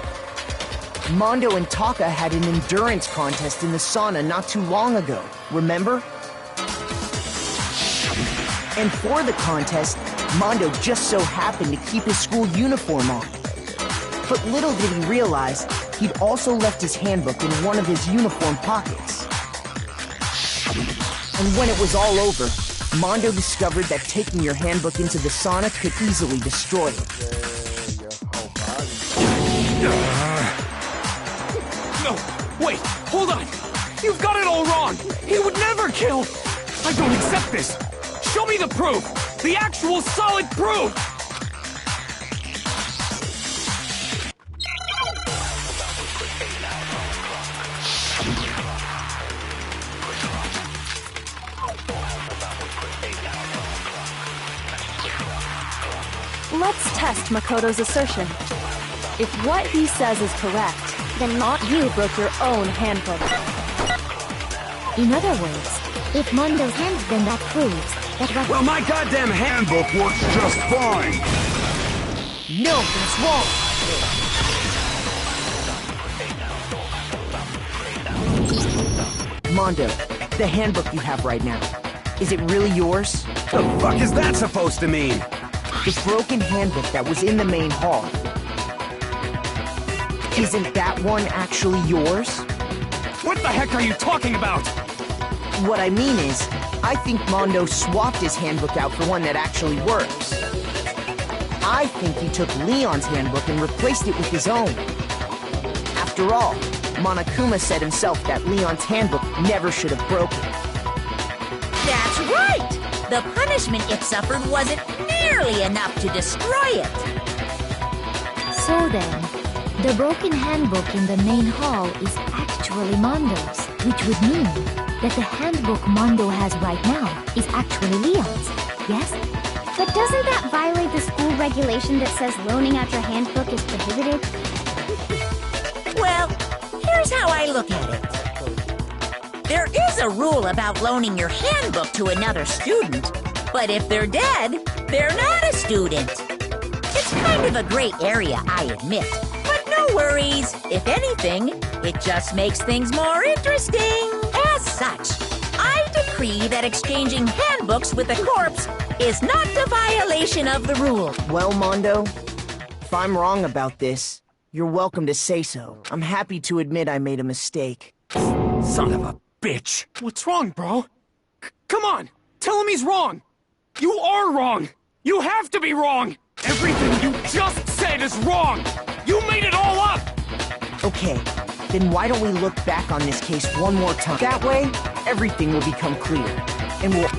Mondo and Taka had an endurance contest in the sauna not too long ago, remember? And for the contest, Mondo just so happened to keep his school uniform on. But little did he realize, he'd also left his handbook in one of his uniform pockets. And when it was all over, Mondo discovered that taking your handbook into the sauna could easily destroy it. No, wait, hold on. You've got it all wrong. He would never kill. I don't accept this. Show me the proof. The actual solid proof. Let's test Makoto's assertion. If what he says is correct, then not you broke your own handbook. In other words, if Mondo's hand, then that proves that what... Well, my goddamn handbook works just fine. No, that's wrong. Mondo, the handbook you have right now, is it really yours? The fuck is that supposed to mean? The broken handbook that was in the main hall. Isn't that one actually yours? What the heck are you talking about? What I mean is, I think Mondo swapped his handbook out for one that actually works. I think he took Leon's handbook and replaced it with his own. After all, Monokuma said himself that Leon's handbook never should have broken. That's right! The punishment it suffered wasn't nearly enough to destroy it. So then, the broken handbook in the main hall is actually Mondo's, which would mean that the handbook Mondo has right now is actually Leon's, yes? But doesn't that violate the school regulation that says loaning out your handbook is prohibited? Well, here's how I look at it. There is a rule about loaning your handbook to another student, but if they're dead, they're not a student. It's kind of a gray area, I admit. But no worries. If anything, it just makes things more interesting. As such, I decree that exchanging handbooks with a corpse is not a violation of the rule. Well, Mondo, if I'm wrong about this, you're welcome to say so. I'm happy to admit I made a mistake. Son of a bitch. What's wrong, bro? Come on, tell him he's wrong. You are wrong. You have to be wrong. Everything you just said is wrong. You made it all up. Okay, then why don't we look back on this case one more time? That way, everything will become clear. And we'll...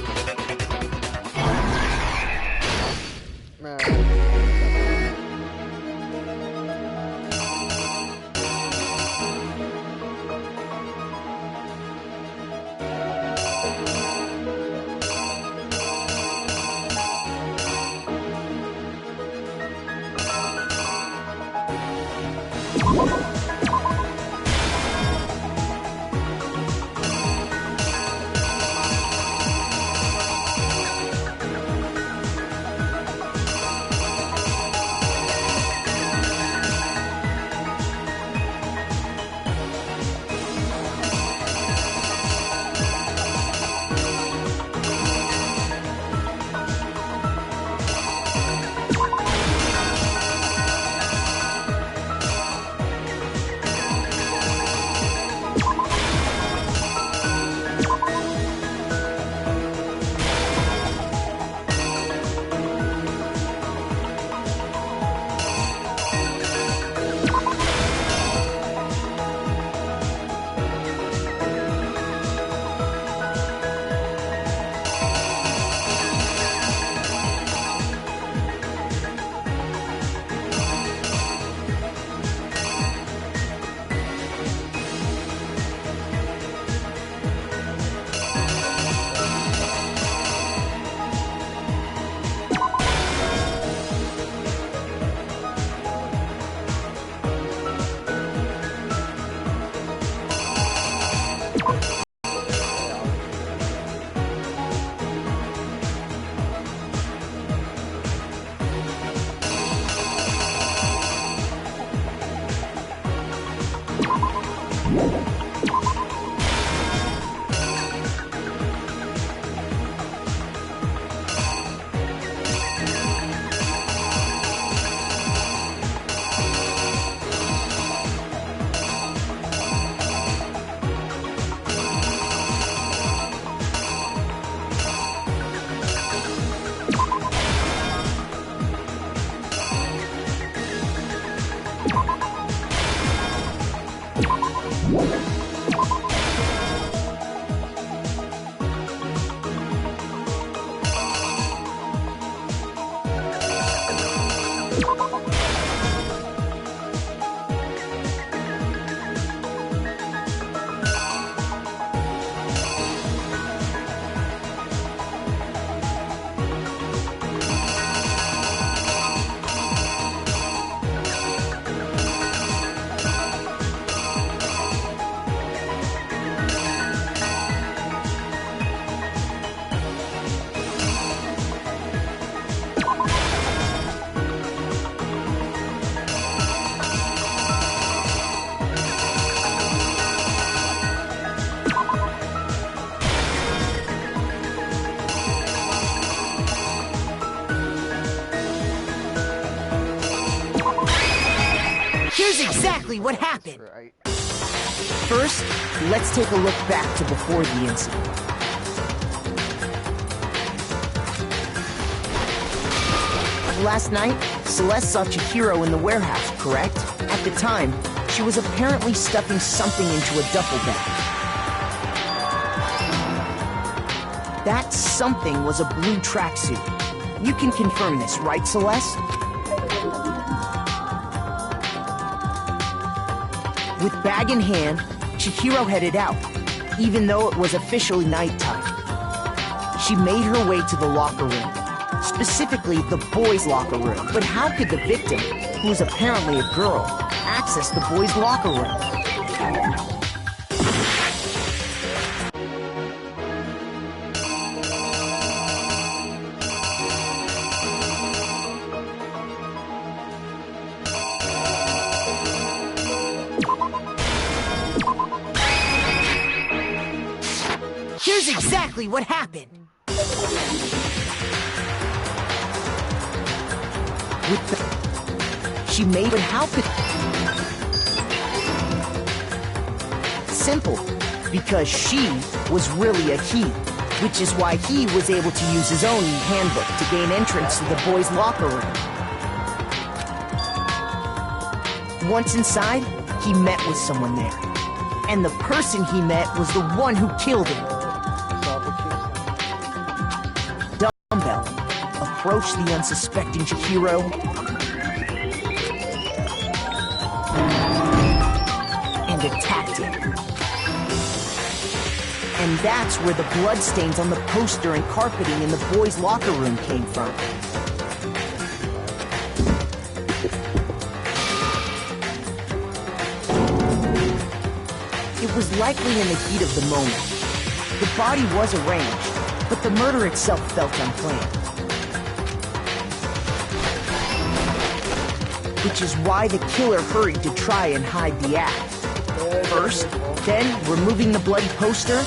Here's exactly what happened. First, let's take a look back to before the incident. Last night, Celeste saw Chihiro in the warehouse, correct? At the time, she was apparently stuffing something into a duffel bag. That something was a blue tracksuit. You can confirm this, right, Celeste? With bag in hand, Chihiro headed out. even though it was officially nighttime. She made her way to the locker room, specifically the boys' locker room. But how could the victim, who was apparently a girl, access the boys' locker room? Here's exactly what happened. She made it. How could... Simple. Because she was really a he. Which is why he was able to use his own handbook to gain entrance to the boys' locker room. Once inside, he met with someone there. And the person he met was the one who killed him. Dumbbell approached the unsuspecting Chihiro and attacked him. And that's where the bloodstains on the poster and carpeting in the boys' locker room came from. It was likely in the heat of the moment. The body was arranged, but the murder itself felt unplanned. Which is why the killer hurried to try and hide the act. First, then removing the bloody poster.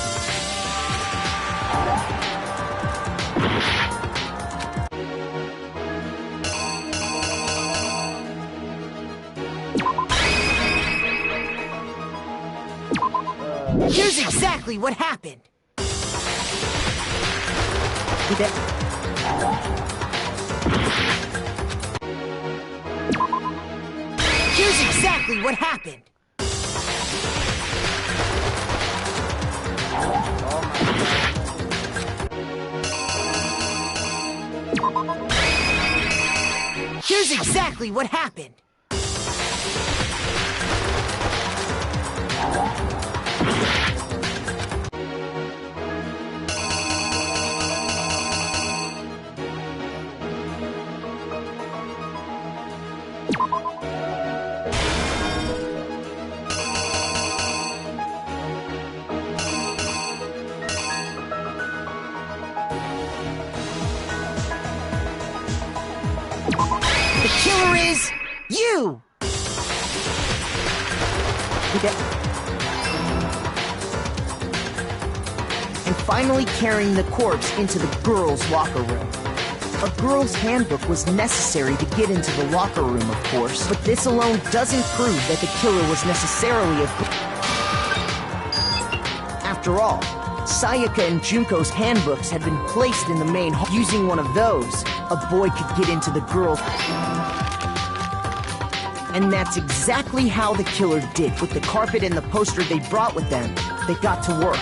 Here's exactly what happened. Here's exactly what happened. Here's exactly what happened. The killer is you! And finally carrying the corpse into the girls' locker room. A girl's handbook was necessary to get into the locker room, of course, but this alone doesn't prove that the killer was necessarily a... After all, Sayaka and Junko's handbooks had been placed in the main hall. Using one of those, a boy could get into the girls'... And that's exactly how the killer did. With the carpet and the poster they brought with them, they got to work.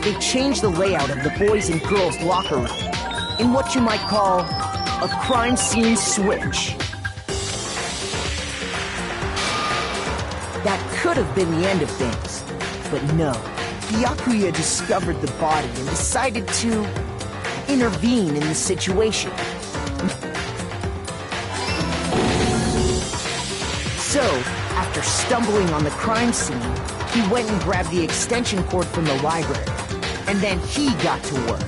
They changed the layout of the boys' and girls' locker room in what you might call a crime scene switch. That could have been the end of things, but no. Byakuya discovered the body and decided to intervene in the situation. So, after stumbling on the crime scene, he went and grabbed the extension cord from the library, and then he got to work.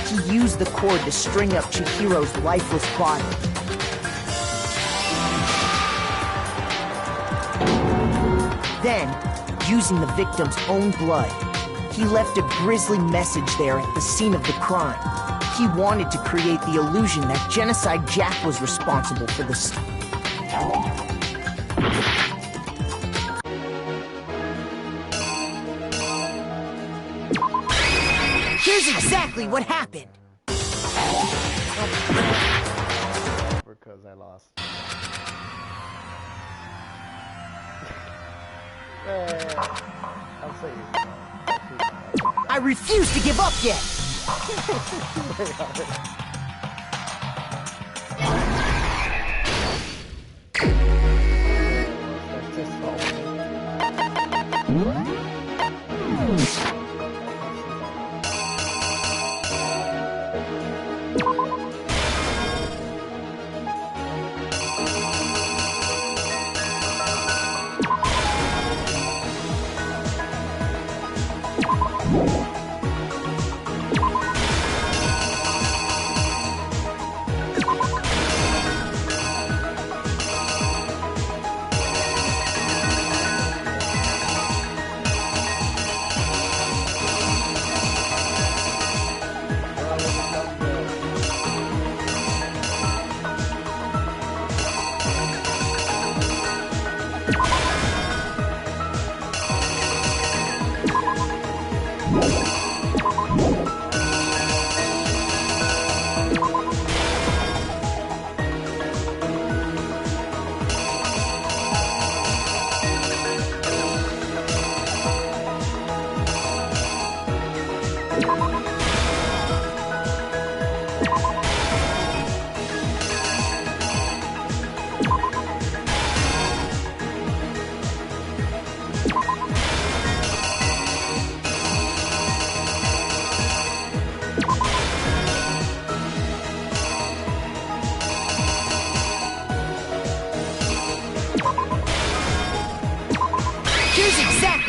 He used the cord to string up Chihiro's lifeless body. Then, using the victim's own blood, he left a grisly message there at the scene of the crime. He wanted to create the illusion that Genocide Jack was responsible for this. Here's exactly what happened. Because I lost. I'll say you. I refuse to give up yet.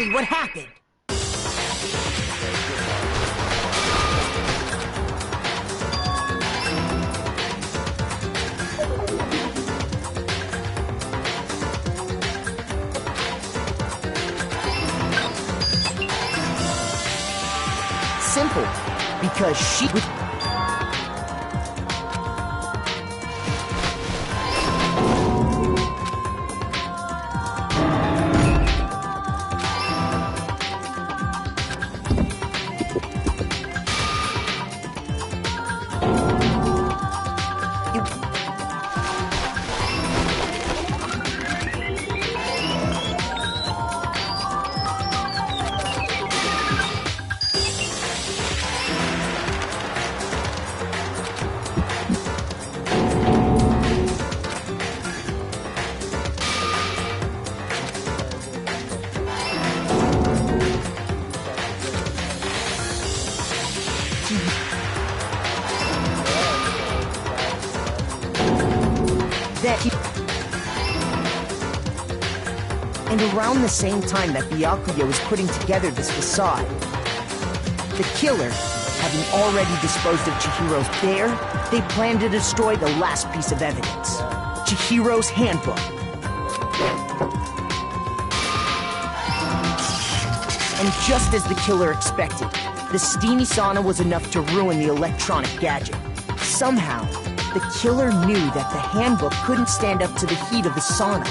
me what happened. Simple, because she would... And around the same time that Byakuya was putting together this facade, the killer, having already disposed of Chihiro's bear, they planned to destroy the last piece of evidence, Chihiro's handbook. And just as the killer expected, the steamy sauna was enough to ruin the electronic gadget. Somehow, the killer knew that the handbook couldn't stand up to the heat of the sauna.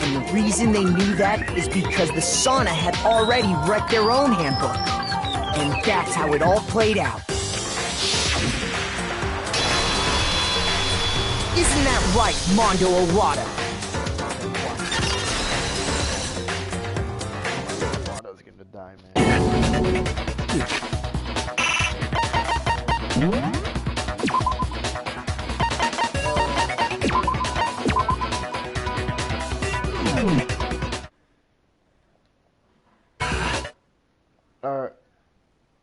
And the reason they knew that is because the sauna had already wrecked their own handbook. And that's how it all played out. Isn't that right, Mondo Owada? Owada's gonna die, man.